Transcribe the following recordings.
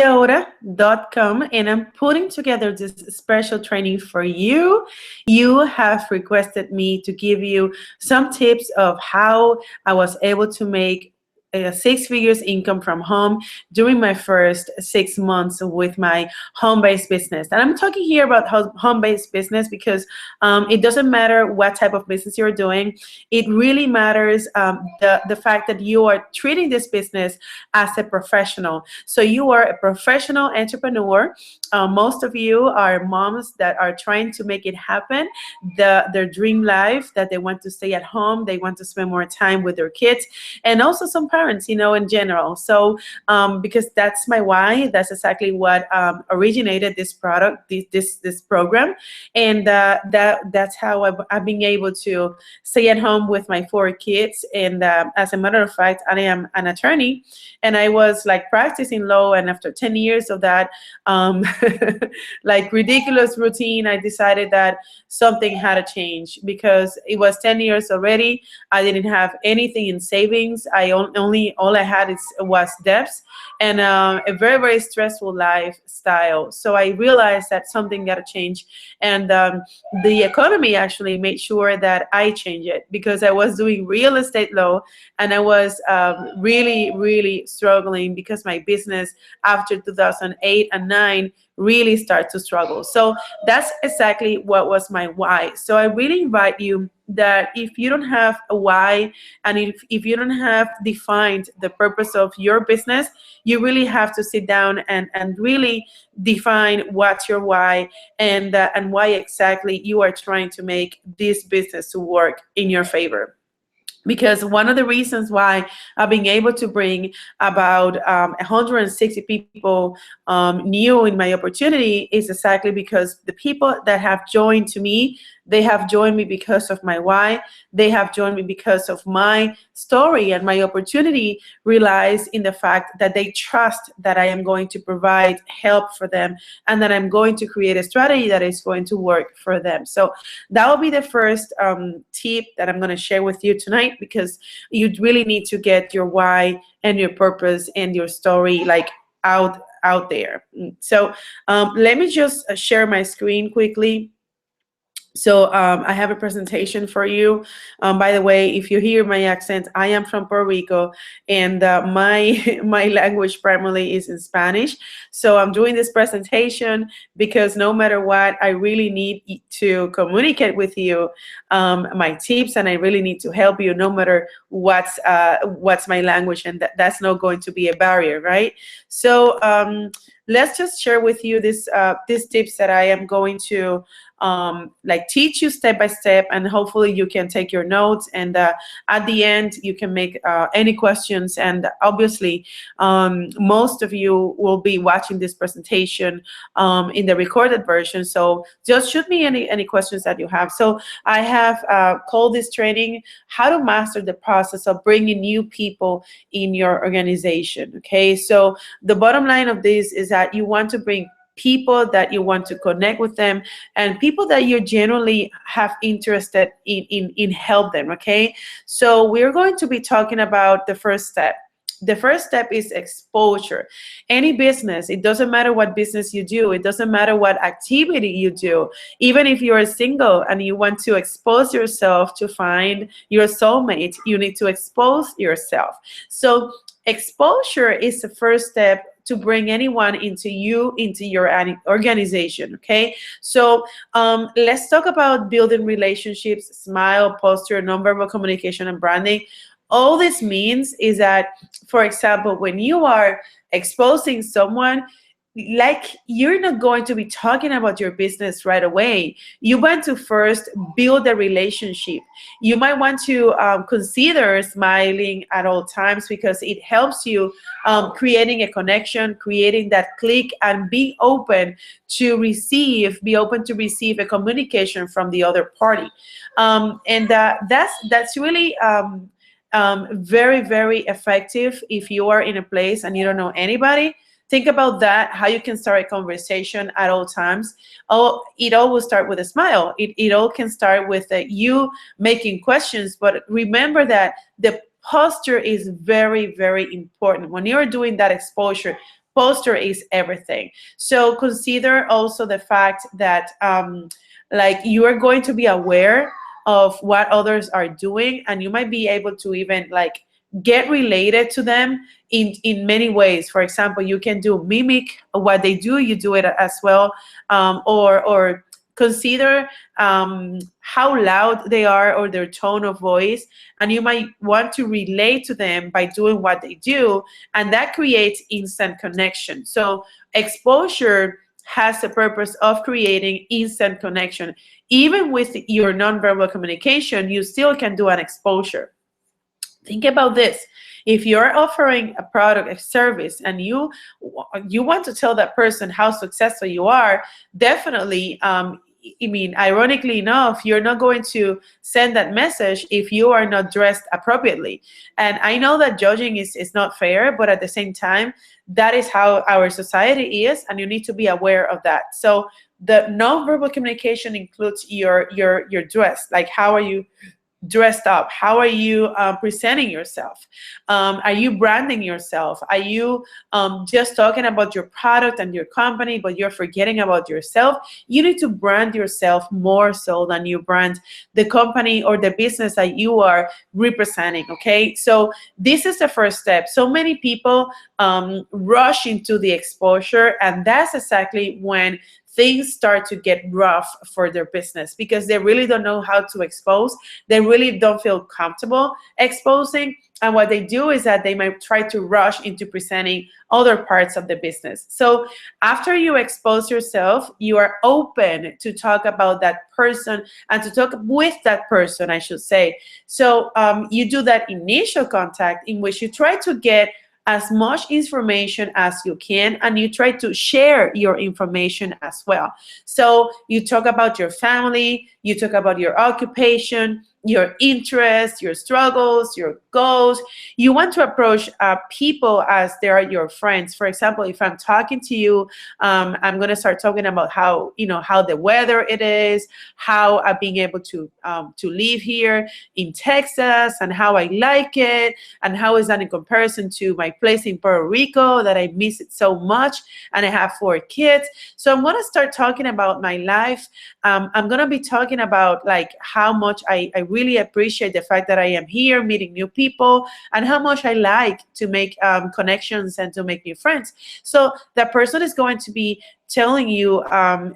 Deora.com, and I'm putting together this special training for you. You have requested me to give you some tips of how I was able to make six figures income from home during my first 6 months with my home-based business. And I'm talking here about home-based business because it doesn't matter what type of business you're doing. It really matters the fact that you are treating this business as a professional. So you are a professional entrepreneur. Most of you are moms that are trying to make it happen, their dream life, that they want to stay at home, they want to spend more time with their kids, and also some parents, in general. So because that's my why, that's exactly what originated this product, this program, and that's how I've been able to stay at home with my 4 kids. And as a matter of fact, I am an attorney, and I was like practicing law, and after 10 years of that like ridiculous routine, I decided that something had to change because it was 10 years already. I didn't have anything in savings. All I had was debts and a very, very stressful lifestyle. So I realized that something got to change, and the economy actually made sure that I change it, because I was doing real estate law, and I was really, really struggling because my business after 2008 and 9 really start to struggle. So that's exactly what was my why. So I really invite you that if you don't have a why, and if you don't have defined the purpose of your business, you really have to sit down and really define what's your why, and why exactly you are trying to make this business to work in your favor. Because one of the reasons why I've been able to bring about 160 people new in my opportunity is exactly because the people that have joined to me, they have joined me because of my why. They have joined me because of my story, and my opportunity relies in the fact that they trust that I am going to provide help for them, and that I'm going to create a strategy that is going to work for them. So that will be the first tip that I'm going to share with you tonight, because you really need to get your why and your purpose and your story like out there. So let me just share my screen quickly. So I have a presentation for you. By the way, if you hear my accent, I am from Puerto Rico, and my my language primarily is in Spanish. So I'm doing this presentation because no matter what, I really need to communicate with you my tips, and I really need to help you no matter what's my language, and that's not going to be a barrier, right? So let's just share with you these tips that I am going to like teach you step by step, and hopefully you can take your notes, and at the end you can make any questions. And obviously most of you will be watching this presentation in the recorded version, so just shoot me any questions that you have. So I have called this training how to master the process of bringing new people in your organization. Okay, so the bottom line of this is that you want to bring people that you want to connect with them, and people that you genuinely have interested in help them. Okay, so we're going to be talking about the first step. The first step is exposure. Any business, it doesn't matter what business you do, it doesn't matter what activity you do, even if you're single and you want to expose yourself to find your soulmate, you need to expose yourself. So exposure is the first step to bring anyone into your organization. Okay, so let's talk about building relationships, smile, posture, nonverbal communication, and branding. All this means is that, for example, when you are exposing someone, like, you're not going to be talking about your business right away. You want to first build a relationship. You might want to consider smiling at all times, because it helps you creating a connection, creating that click, and be open to receive a communication from the other party. And that's really very, very effective if you are in a place and you don't know anybody. Think about that, how you can start a conversation at all times. Oh, it all will start with a smile. It all can start with you making questions, but remember that the posture is very, very important. When you're doing that exposure, posture is everything. So consider also the fact that like you are going to be aware of what others are doing, and you might be able to even like get related to them in many ways. For example, you can do mimic what they do, you do it as well, or consider how loud they are or their tone of voice, and you might want to relate to them by doing what they do, and that creates instant connection. So exposure has the purpose of creating instant connection. Even with your nonverbal communication, you still can do an exposure. Think about this. If you're offering a product, a service, and you want to tell that person how successful you are, definitely, I mean, ironically enough, you're not going to send that message if you are not dressed appropriately. And I know that judging is not fair, but at the same time, that is how our society is, and you need to be aware of that. So the nonverbal communication includes your dress, like how are you dressed up? How are you presenting yourself? Are you branding yourself? Are you just talking about your product and your company, but you're forgetting about yourself? You need to brand yourself more so than you brand the company or the business that you are representing, okay? So this is the first step. So many people rush into the exposure, and that's exactly when things start to get rough for their business, because they really don't know how to expose. They really don't feel comfortable exposing. And what they do is that they might try to rush into presenting other parts of the business. So after you expose yourself, you are open to talk about that person and to talk with that person, I should say. So you do that initial contact in which you try to get as much information as you can, and you try to share your information as well. So you talk about your family, you talk about your occupation, your interests, your struggles, your goals. You want to approach people as they are your friends. For example, if I'm talking to you, I'm going to start talking about how the weather it is, how I'm being able to live here in Texas, and how I like it, and how is that in comparison to my place in Puerto Rico that I miss it so much, and I have 4 kids. So I'm going to start talking about my life. I'm going to be talking about like how much I really appreciate the fact that I am here meeting new people, and how much I like to make connections and to make new friends. So that person is going to be telling you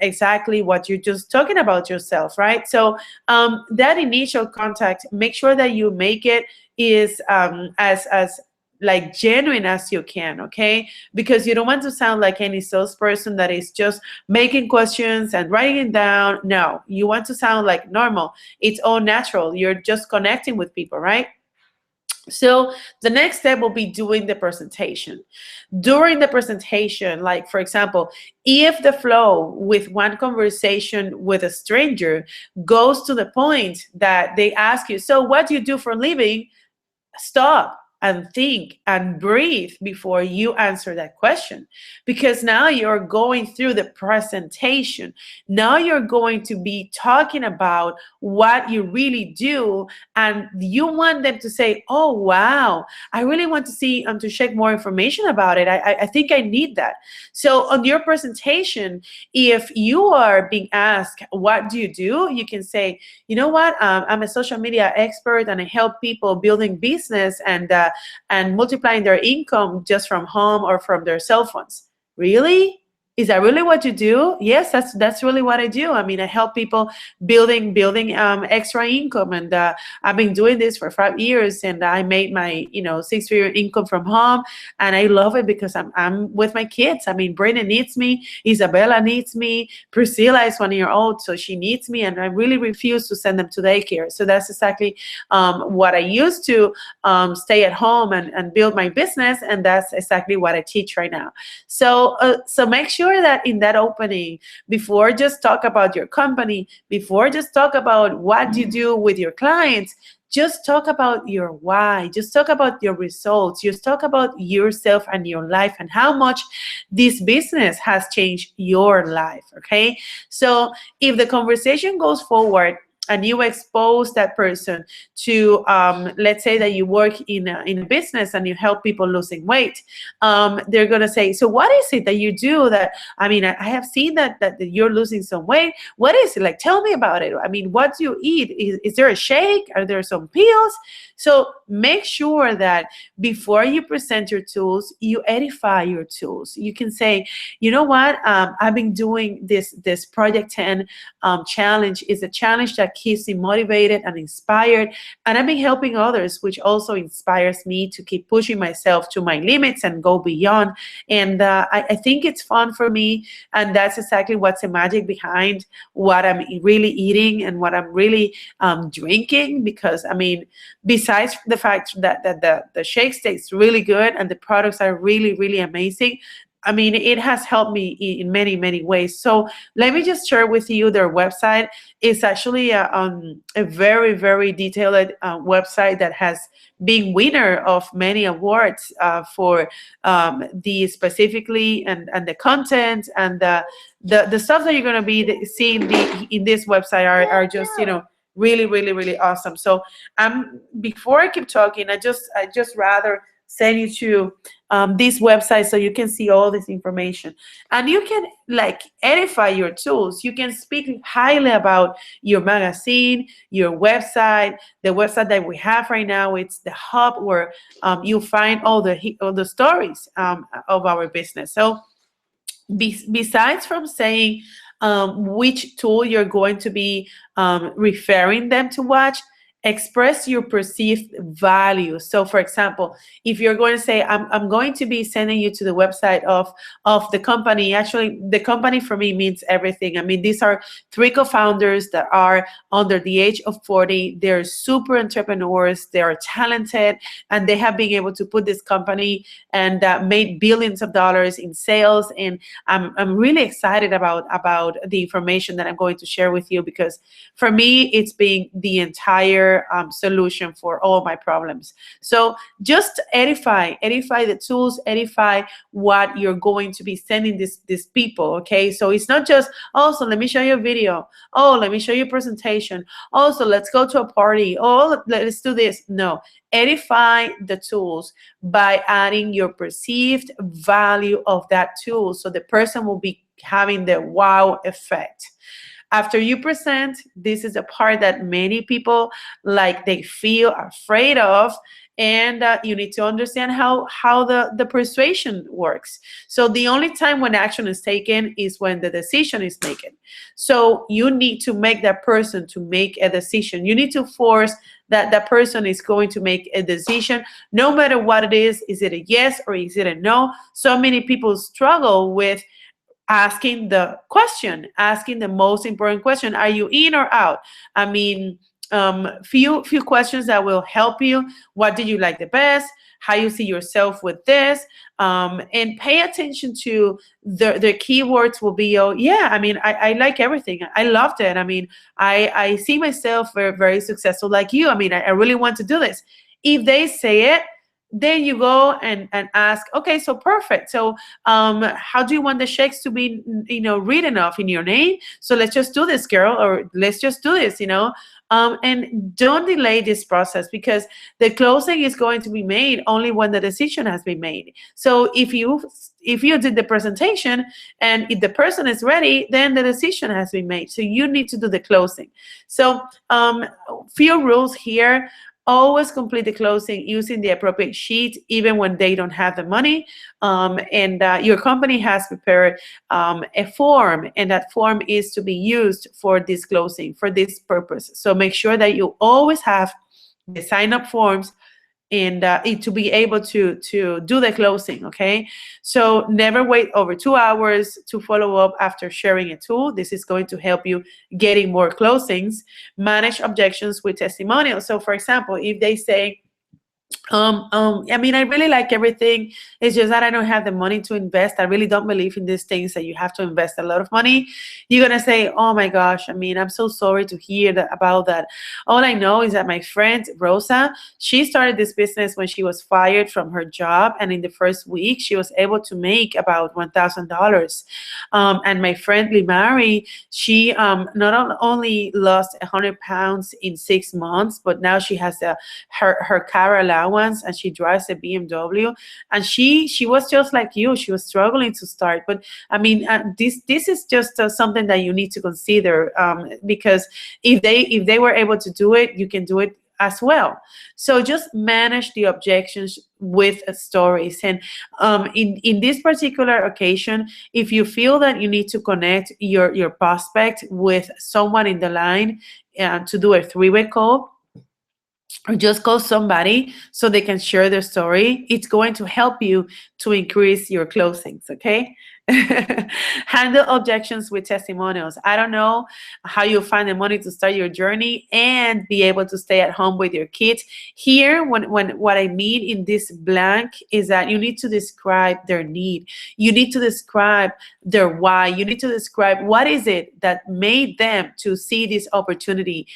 exactly what you're just talking about yourself, right? So that initial contact, make sure that you make it is as like genuine as you can, okay? Because you don't want to sound like any salesperson that is just making questions and writing it down. No, you want to sound like normal. It's all natural. You're just connecting with people, right? So the next step will be doing the presentation. During the presentation, like for example, if the flow with one conversation with a stranger goes to the point that they ask you, so what do you do for a living? Stop and think and breathe before you answer that question, because now you're going through the presentation. Now you're going to be talking about what you really do, and you want them to say, oh wow, I really want to see to check more information about it. I think I need that. So on your presentation, if you are being asked what do, you can say, you know what, I'm a social media expert, and I help people building business and multiplying their income just from home or from their cell phones. Really? Is that really what you do? Yes, that's really what I do. I mean, I help people building extra income, and I've been doing this for 5 years, and I made my 6-figure income from home, and I love it because I'm with my kids. I mean, Brenda needs me, Isabella needs me, Priscilla is 1 year old, so she needs me, and I really refuse to send them to daycare. So that's exactly what I used to stay at home and build my business, and that's exactly what I teach right now. So make sure that in that opening, before just talk about your company, before just talk about what you do with your clients, just talk about your why. Just talk about your results. Just talk about yourself and your life, and how much this business has changed your life, okay? So if the conversation goes forward and you expose that person to, let's say that you work in a business and you help people losing weight, they're going to say, so what is it that you do that, I mean, I have seen that you're losing some weight. What is it? Like, tell me about it. I mean, what do you eat? Is there a shake? Are there some pills? So make sure that before you present your tools, you edify your tools. You can say, you know what, I've been doing this Project 10 challenge. Is a challenge that keeps me motivated and inspired, and I've been helping others, which also inspires me to keep pushing myself to my limits and go beyond. And I think it's fun for me, and that's exactly what's the magic behind what I'm really eating and what I'm really drinking. Because I mean, besides the fact that the shakes taste really good and the products are really, really amazing, I mean, it has helped me in many, many ways. So let me just share with you their website. It's actually a very, very detailed website that has been winner of many awards for the specifically and the content and the stuff that you're going to be seeing in this website are just, you know, really, really, really awesome. So before I keep talking, I just rather send you to this website so you can see all this information, and you can like edify your tools. You can speak highly about your magazine, your website, the website that we have right now. It's the hub where you find all the stories of our business. So besides from saying which tool you're going to be referring them to watch, express your perceived value. So for example, if you're going to say, I'm going to be sending you to the website of the company. Actually, the company for me means everything. I mean, these are 3 co-founders that are under the age of 40. They're super entrepreneurs. They are talented, and they have been able to put this company and made billions of dollars in sales. And I'm really excited about the information that I'm going to share with you, because for me, it's been the entire solution for all my problems. So just edify the tools, edify what you're going to be sending these people. Okay, so it's not just, oh, so let me show you a video, oh, let me show you a presentation, also let's go to a party, oh, let's do this. No, edify the tools by adding your perceived value of that tool, so the person will be having the wow effect. After you present, this is the part that many people like they feel afraid of, and you need to understand how the persuasion works. So the only time when action is taken is when the decision is taken. So you need to make that person to make a decision. You need to force that person is going to make a decision, no matter what it is. Is it a yes or is it a no? So many people struggle with asking the most important question: are you in or out? I mean, few questions that will help you. What did you like the best? How you see yourself with this? And pay attention to the keywords will be, oh yeah, I mean, I like everything. I loved it. I mean, I see myself very, very successful like you. I mean, I really want to do this. If they say it, then you go and ask, okay, so perfect. So how do you want the shakes to be, you know, written off in your name? So let's just do this, girl, or let's just do this, you know. And don't delay this process, because the closing is going to be made only when the decision has been made. So if you did the presentation and if the person is ready, then the decision has been made. So you need to do the closing. So few rules here. Always complete the closing using the appropriate sheet, even when they don't have the money. And your company has prepared a form, and that form is to be used for this closing, for this purpose. So make sure that you always have the sign-up forms and to be able to do the closing, okay? So never wait over 2 hours to follow up after sharing a tool. This is going to help you getting more closings. Manage objections with testimonials. So for example, if they say, I mean, I really like everything. It's just that I don't have the money to invest. I really don't believe in these things that you have to invest a lot of money. You're gonna say, "Oh my gosh!" I mean, I'm so sorry to hear that about that. All I know is that my friend Rosa, she started this business when she was fired from her job, and in the first week, she was able to make about $1,000. And my friend Limari, she not only lost 100 pounds in 6 months, but now she has her car allowance and she drives a BMW. And she was just like you. She was struggling to start. But I mean, this is just something that you need to consider, because if they were able to do it, you can do it as well. So just manage the objections with stories. And in this particular occasion, if you feel that you need to connect your prospect with someone in the line to do a three-way call, or just call somebody so they can share their story, it's going to help you to increase your closings, okay? Handle objections with testimonials. I don't know how you find the money to start your journey and be able to stay at home with your kids. Here, when what I mean in this blank is that you need to describe their need. You need to describe their why. You need to describe what is it that made them to see this opportunity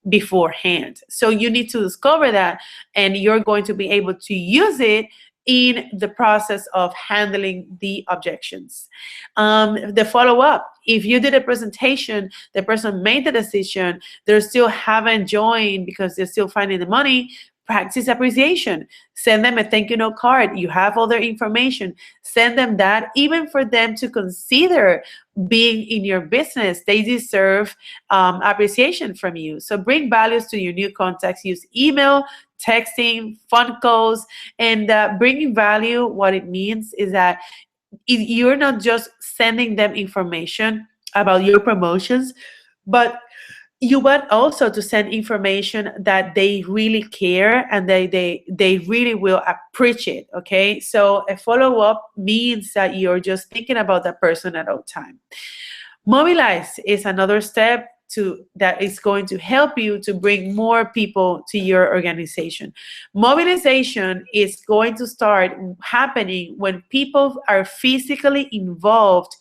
beforehand. So you need to discover that, and you're going to be able to use it in the process of handling the objections. The follow-up, if you did a presentation, the person made the decision, they still haven't joined because they're still finding the money, practice appreciation. Send them a thank you note card. You have all their information. Send them that. Even for them to consider being in your business, they deserve appreciation from you. So bring values to your new contacts. Use email, texting, phone calls, and bringing value. What it means is that you're not just sending them information about your promotions, but you want also to send information that they really care and they really will appreciate. Okay, so a follow-up means that you're just thinking about that person at all time. Mobilize is another step that is going to help you to bring more people to your organization. Mobilization is going to start happening when people are physically involved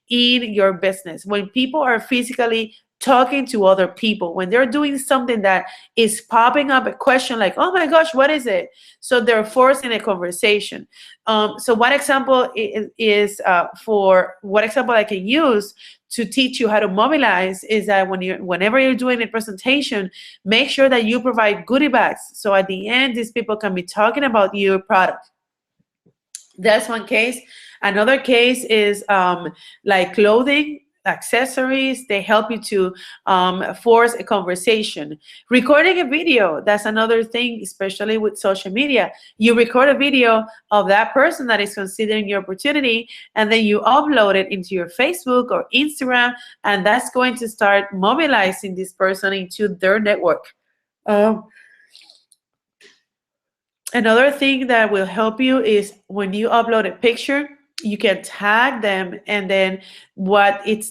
in your business, when people are physically talking to other people, when they're doing something that is popping up a question like, oh my gosh, what is it? So they're forcing a conversation. So what example is for what example I can use to teach you how to mobilize is that whenever you're doing a presentation, make sure that you provide goodie bags. So at the end, these people can be talking about your product. That's one case. Another case is like clothing, accessories. They help you to force a conversation. Recording a video, that's another thing, especially with social media. You record a video of that person that is considering your opportunity, and then you upload it into your Facebook or Instagram, and that's going to start mobilizing this person into their network. Another thing that will help you is when you upload a picture, you can tag them, and then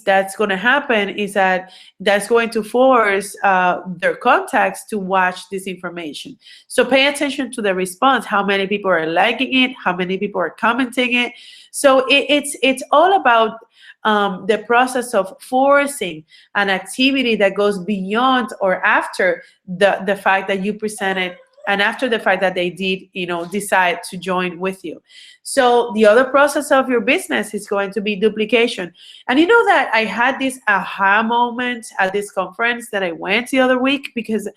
that's going to happen is that that's going to force their contacts to watch this information. So pay attention to the response, how many people are liking it, how many people are commenting it. So it's all about the process of forcing an activity that goes beyond or after the fact that you presented, and after the fact that they did, decide to join with you. So the other process of your business is going to be duplication. And you know that I had this aha moment at this conference that I went the other week, because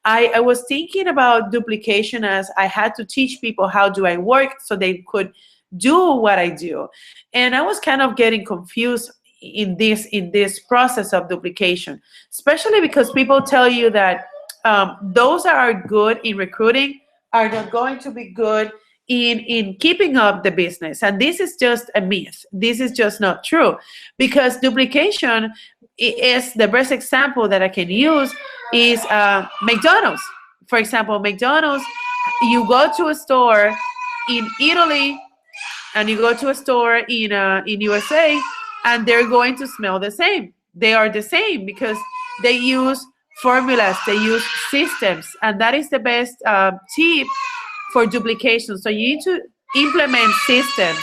I was thinking about duplication as I had to teach people how do I work so they could do what I do. And I was kind of getting confused in this process of duplication, especially because people tell you that those that are good in recruiting are not going to be good in keeping up the business. And this is just a myth. This is just not true, because duplication is the best example that I can use is McDonald's. For example, McDonald's, you go to a store in Italy and you go to a store in USA, and they're going to smell the same. They are the same because they use formulas, they use systems, and that is the best tip for duplication. So you need to implement systems